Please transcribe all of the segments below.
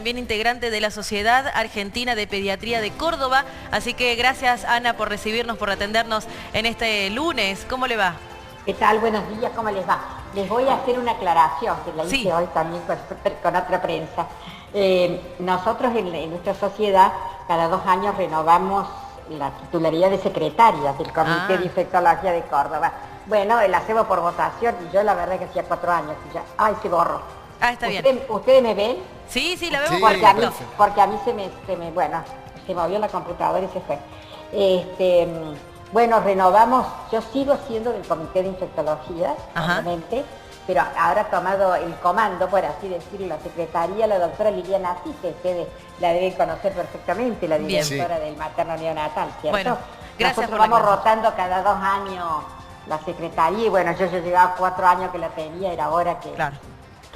también integrante de la Sociedad Argentina de Pediatría de Córdoba. Así que gracias, Ana, por recibirnos, por atendernos en este lunes. ¿Cómo le va? ¿Qué tal? Buenos días, ¿cómo les va? Les voy a hacer una aclaración que la hice hoy también con otra prensa. Nosotros en nuestra sociedad cada 2 años renovamos la titularidad de secretaria del Comité de Infectología de Córdoba. Bueno, la hacemos por votación y yo la verdad que hacía 4 años y ya, ¡ay, se borró! Está bien. ¿Ustedes me ven? Sí, la vemos porque a mí se movió la computadora y se fue. Bueno, renovamos, yo sigo siendo del Comité de Infectología, obviamente, pero ahora ha tomado el comando, por así decirlo, la secretaría, la doctora Liliana Asís, que ustedes la deben conocer perfectamente, la directora del materno neonatal, ¿cierto? Bueno, gracias. Nosotros vamos rotando cada 2 años la secretaría y bueno, yo llevaba 4 años que la tenía, era hora que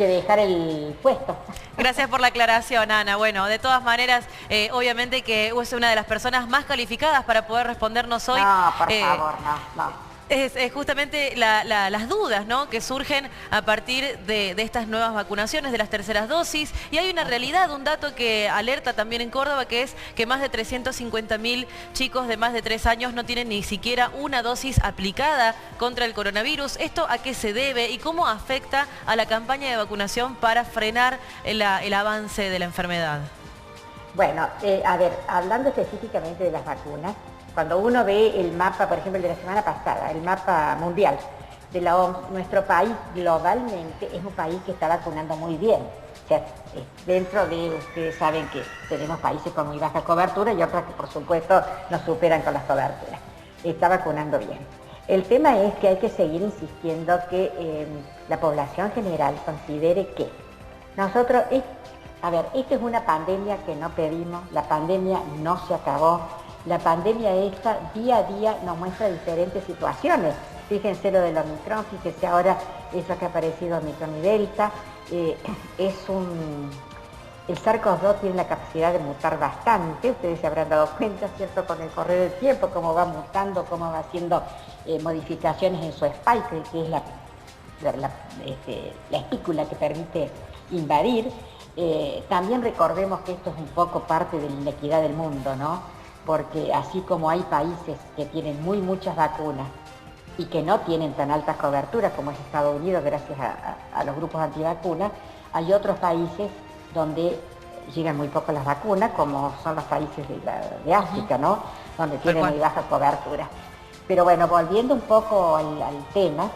dejar el puesto. Gracias por la aclaración, Ana. Bueno, de todas maneras, obviamente que es una de las personas más calificadas para poder respondernos hoy. No, por favor, no. Es justamente las dudas, ¿no?, que surgen a partir de estas nuevas vacunaciones, de las terceras dosis. Y hay una realidad, un dato que alerta también en Córdoba, que es que más de 350.000 chicos de más de 3 años no tienen ni siquiera una dosis aplicada contra el coronavirus. ¿Esto a qué se debe y cómo afecta a la campaña de vacunación para frenar el avance de la enfermedad? Bueno, a ver, hablando específicamente de las vacunas, cuando uno ve el mapa, por ejemplo, el de la semana pasada, el mapa mundial de la OMS, nuestro país globalmente es un país que está vacunando muy bien. O sea, dentro de, ustedes saben que tenemos países con muy baja cobertura y otros que por supuesto nos superan con las coberturas. Está vacunando bien. El tema es que hay que seguir insistiendo que la población general considere que nosotros, esta es una pandemia que no pedimos, la pandemia no se acabó. La pandemia esta día a día nos muestra diferentes situaciones. Fíjense lo del Omicron, fíjense ahora eso que ha aparecido Omicron y Delta. El SARS-CoV-2 tiene la capacidad de mutar bastante, ustedes se habrán dado cuenta, ¿cierto?, con el correr del tiempo, cómo va mutando, cómo va haciendo modificaciones en su spike, que es la espícula que permite invadir. También recordemos que esto es un poco parte de la inequidad del mundo, ¿no? Porque así como hay países que tienen muchas vacunas y que no tienen tan altas coberturas como es Estados Unidos gracias a los grupos antivacunas, hay otros países donde llegan muy poco las vacunas, como son los países de África, ¿no?, donde tienen muy baja cobertura. Pero bueno, volviendo un poco al tema,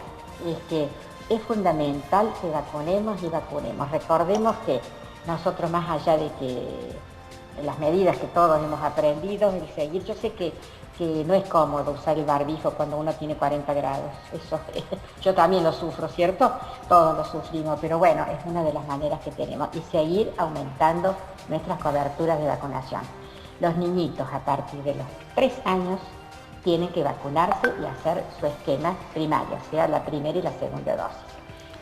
es que es fundamental que vacunemos y vacunemos. Recordemos que nosotros, más allá de que las medidas que todos hemos aprendido, el seguir, yo sé que no es cómodo usar el barbijo cuando uno tiene 40 grados, eso yo también lo sufro, ¿cierto? Todos lo sufrimos, pero bueno, es una de las maneras que tenemos, y seguir aumentando nuestras coberturas de vacunación. Los niñitos a partir de los 3 años tienen que vacunarse y hacer su esquema primario, o sea, la primera y la segunda dosis.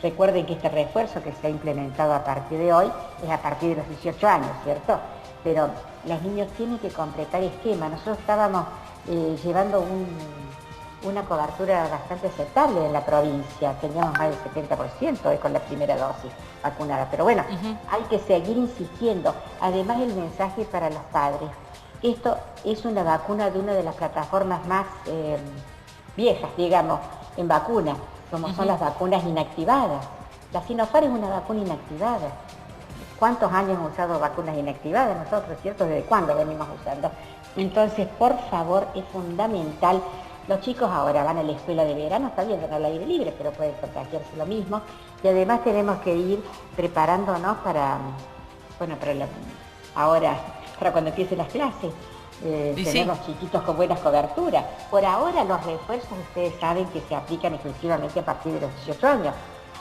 Recuerden que este refuerzo que se ha implementado a partir de hoy es a partir de los 18 años, ¿cierto? Pero los niños tienen que completar esquema. Nosotros estábamos llevando una cobertura bastante aceptable en la provincia, teníamos más del 70% con la primera dosis vacunada, pero bueno, hay que seguir insistiendo. Además, el mensaje para los padres, esto es una vacuna de una de las plataformas más viejas, digamos, en vacuna, como son las vacunas inactivadas. La Sinopharm es una vacuna inactivada. ¿Cuántos años hemos usado vacunas inactivadas nosotros, cierto? ¿Desde cuándo venimos usando? Entonces, por favor, es fundamental. Los chicos ahora van a la escuela de verano, está bien, van al aire libre, pero pueden contagiarse lo mismo. Y además tenemos que ir preparándonos para cuando empiecen las clases. Tenemos chiquitos con buenas coberturas. Por ahora los refuerzos ustedes saben que se aplican exclusivamente a partir de los 18 años.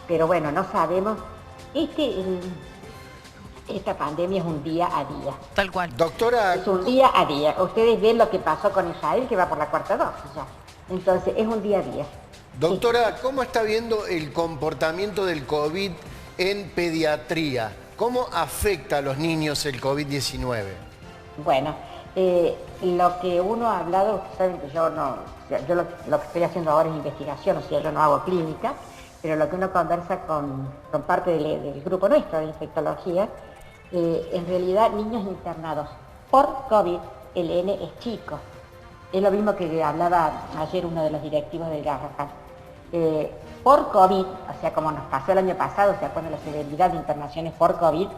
Pero bueno, no sabemos. Esta pandemia es un día a día. Tal cual. Doctora... Es un día a día. Ustedes ven lo que pasó con Israel, que va por la 4ª dosis ya. Entonces, es un día a día. Doctora, ¿cómo está viendo el comportamiento del COVID en pediatría? ¿Cómo afecta a los niños el COVID-19? Bueno, lo que uno ha hablado, saben que yo no... Yo lo que estoy haciendo ahora es investigación, o sea, yo no hago clínica, pero lo que uno conversa con parte del grupo nuestro de infectología, En realidad, niños internados por COVID, el N es chico. Es lo mismo que hablaba ayer uno de los directivos del Garrahan. Por COVID, o sea, como nos pasó el año pasado, o sea, cuando la severidad de internaciones por COVID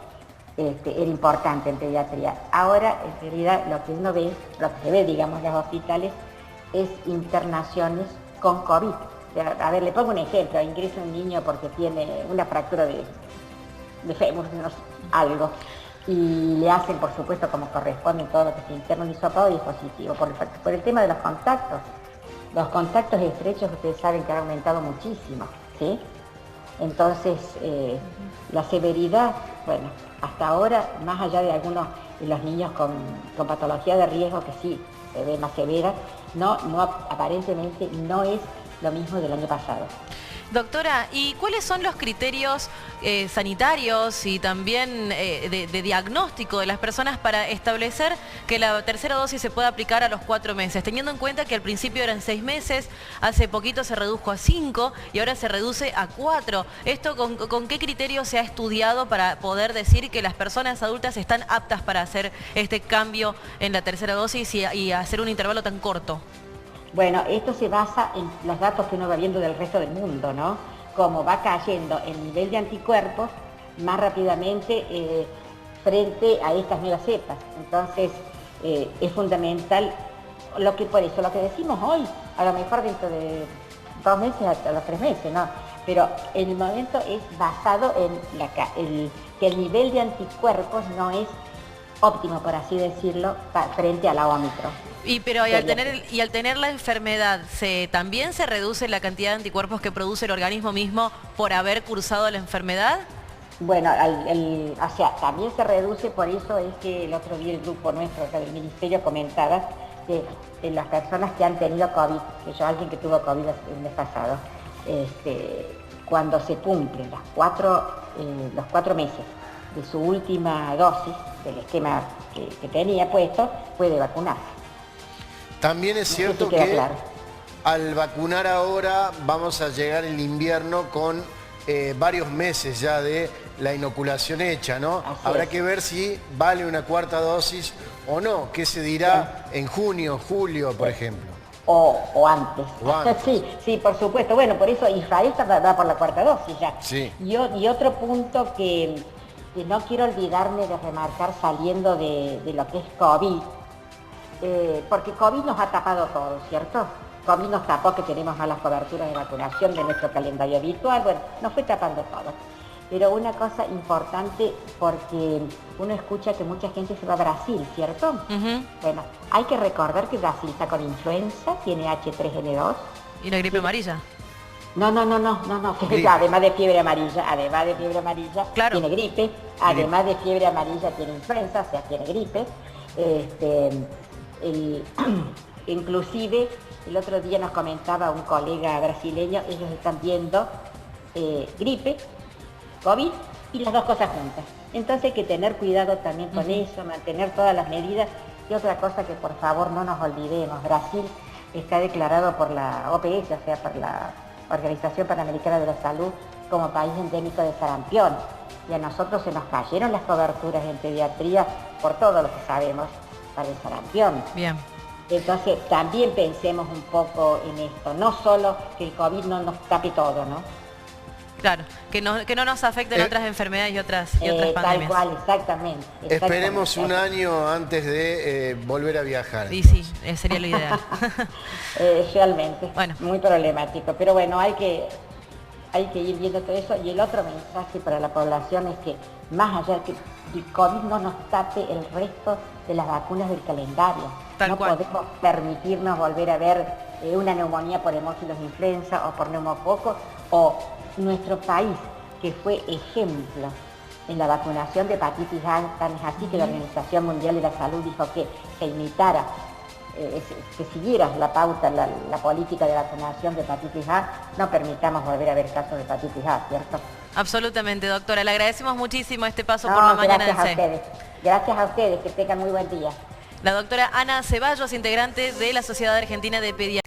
era importante en pediatría. Ahora, en realidad, lo que uno ve, lo que se ve, digamos, en los hospitales, es internaciones con COVID. A ver, le pongo un ejemplo. Ingresa un niño porque tiene una fractura de fémur, no sé, algo. Y le hacen, por supuesto, como corresponde todo lo que se interna un hisopado y es positivo. Por el tema de los contactos. Los contactos estrechos, ustedes saben que han aumentado muchísimo, ¿sí? Entonces, la severidad, bueno, hasta ahora, más allá de algunos de los niños con patología de riesgo, que sí se ve más severa, aparentemente no es lo mismo del año pasado. Doctora, ¿y cuáles son los criterios sanitarios y también de diagnóstico de las personas para establecer que la tercera dosis se pueda aplicar a los 4 meses? Teniendo en cuenta que al principio eran 6 meses, hace poquito se redujo a 5 y ahora se reduce a 4. ¿Esto con qué criterio se ha estudiado para poder decir que las personas adultas están aptas para hacer este cambio en la tercera dosis y hacer un intervalo tan corto? Bueno, esto se basa en los datos que uno va viendo del resto del mundo, ¿no? Como va cayendo el nivel de anticuerpos más rápidamente frente a estas nuevas cepas. Entonces, es fundamental, por eso lo que decimos hoy, a lo mejor dentro de 2 meses hasta los 3 meses, ¿no? Pero en el momento es basado en que el nivel de anticuerpos no es óptimo, por así decirlo, frente a la Ómicron. Pero al tener la enfermedad, ¿también se reduce la cantidad de anticuerpos que produce el organismo mismo por haber cursado la enfermedad? Bueno, o sea, también se reduce, por eso es que el otro día el grupo nuestro acá del Ministerio comentaba que en las personas que han tenido COVID, alguien que tuvo COVID el mes pasado, cuando se cumplen los 4 meses de su última dosis, del esquema que tenía puesto, puede vacunarse. También es cierto que claro, al vacunar ahora vamos a llegar el invierno con varios meses ya de la inoculación hecha, ¿no? Habrá que ver si vale una 4ª dosis o no. ¿Qué se dirá en junio, julio, por ejemplo? O antes. Sí, por supuesto. Bueno, por eso Israel va por la 4ª dosis ya. Sí. Y otro punto que no quiero olvidarme de remarcar saliendo de lo que es COVID, porque COVID nos ha tapado todo, ¿cierto? COVID nos tapó que tenemos malas coberturas de vacunación de nuestro calendario habitual, bueno, nos fue tapando todo. Pero una cosa importante, porque uno escucha que mucha gente se va a Brasil, ¿cierto? Bueno, hay que recordar que Brasil está con influenza, tiene H3N2. ¿Y la gripe amarilla? No, además de fiebre amarilla, claro, tiene gripe, además de fiebre amarilla tiene influenza, o sea, tiene gripe. Inclusive, el otro día nos comentaba un colega brasileño, ellos están viendo gripe, COVID y las dos cosas juntas. Entonces hay que tener cuidado también con eso, mantener todas las medidas. Y otra cosa que por favor no nos olvidemos, Brasil está declarado por la OPS, o sea, por la Organización Panamericana de la Salud, como país endémico de sarampión. Y a nosotros se nos cayeron las coberturas en pediatría por todo lo que sabemos para el sarampión. Bien. Entonces también pensemos un poco en esto, no solo que el COVID no nos tape todo, ¿no? Claro, que no nos afecten otras enfermedades y otras pandemias. Tal cual, exactamente. Esperemos un año antes de volver a viajar. Y sí, sería lo ideal. Realmente, bueno, muy problemático. Pero bueno, hay que ir viendo todo eso. Y el otro mensaje para la población es que más allá de que el COVID no nos tape el resto de las vacunas del calendario. No podemos permitirnos volver a ver una neumonía por hemófilos influenza o por neumococo, o nuestro país, que fue ejemplo en la vacunación de hepatitis A, tan es así que la Organización Mundial de la Salud dijo que se imitara, que siguiera la pauta, la política de vacunación de hepatitis A, no permitamos volver a ver casos de hepatitis A, ¿cierto? Absolutamente, doctora. Le agradecemos muchísimo este paso por la mañana de C. Gracias a ustedes, que tengan muy buen día. La doctora Ana Ceballos, integrante de la Sociedad Argentina de Pediatría.